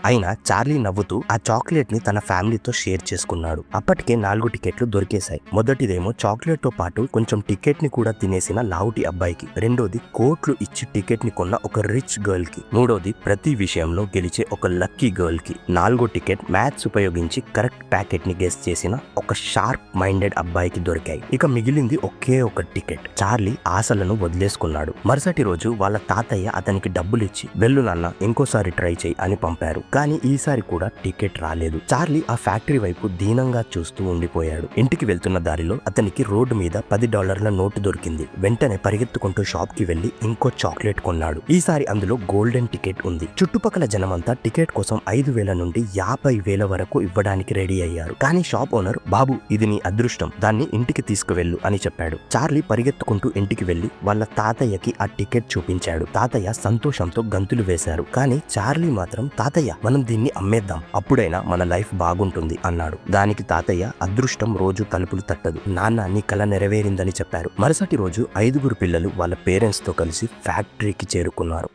అయినా చార్లీ నవ్వుతూ ఆ చాక్లెట్ ని తన ఫ్యామిలీతో షేర్ చేసుకున్నాడు. అప్పటికే 4 టికెట్లు దొరికేశాయి. మొదటిదేమో చాక్లెట్ తో పాటు కొంచెం టికెట్ ని కూడా తినేసిన లావుటి అబ్బాయికి, రెండోది కోట్లు ఇచ్చి టికెట్ ని కొన్న ఒక రిచ్ గర్ల్ కి, మూడోది ప్రతి విషయంలో గెలిచే ఒక లక్కీ గర్ల్ కి, నాలుగో టికెట్ మ్యాథ్స్ ఉపయోగించి కరెక్ట్ ప్యాకెట్ ని గెస్ చేసిన ఒక షార్ప్ మైండెడ్ అబ్బాయికి దొరికాయి. ఇక మిగిలింది ఒకే ఒక టికెట్. చార్లీ ఆశలను వదిలేసుకున్నాడు. మరుసటి రోజు వాళ్ళ తాతయ్య అతనికి డబ్బులిచ్చి వెళ్ళు నాన్న ఇంకోసారి ట్రై చేయి అని పంపారు. కానీ ఈసారి కూడా టికెట్ రాలేదు. చార్లీ ఆ ఫ్యాక్టరీ వైపు దీనంగా చూస్తూ ఉండిపోయాడు. ఇంటికి వెళ్తున్న దారిలో అతనికి రోడ్డు మీద $10 నోటు దొరికింది. వెంటనే పరిగెత్తుకుంటూ షాప్ కి వెళ్లి ఇంకో చాక్లెట్ కొన్నాడు. ఈసారి అందులో గోల్డెన్ టికెట్ ఉంది. చుట్టుపక్కల జనమంతా టికెట్ కోసం 5,000 నుండి 50,000 వరకు ఇవ్వడానికి రెడీ అయ్యారు. కానీ షాప్ ఓనర్, బాబు ఇది నీ అదృష్టం, దాన్ని ఇంటికి తీసుకువెళ్ళు అని చెప్పాడు. చార్లీ పరిగెత్తుకుంటూ ఇంటికి వెళ్లి వాళ్ళ తాతయ్యకి ఆ టికెట్ చూపించాడు. తాతయ్య సంతోషంతో గంతులు వేశారు. కానీ చార్లీ మాత్రం, తాతయ్య మనం దీన్ని అమ్మేద్దాం, అప్పుడైనా మన లైఫ్ బాగుంటుంది అన్నాడు. దానికి తాతయ్య, అదృష్టం రోజు తలుపులు తట్టదు నాన్న, నీ కల నెరవేరిందని చెప్పారు. మరుసటి రోజు 5 పిల్లలు వాళ్ళ పేరెంట్స్ తో కలిసి ఫ్యాక్టరీకి చేరుకున్నారు.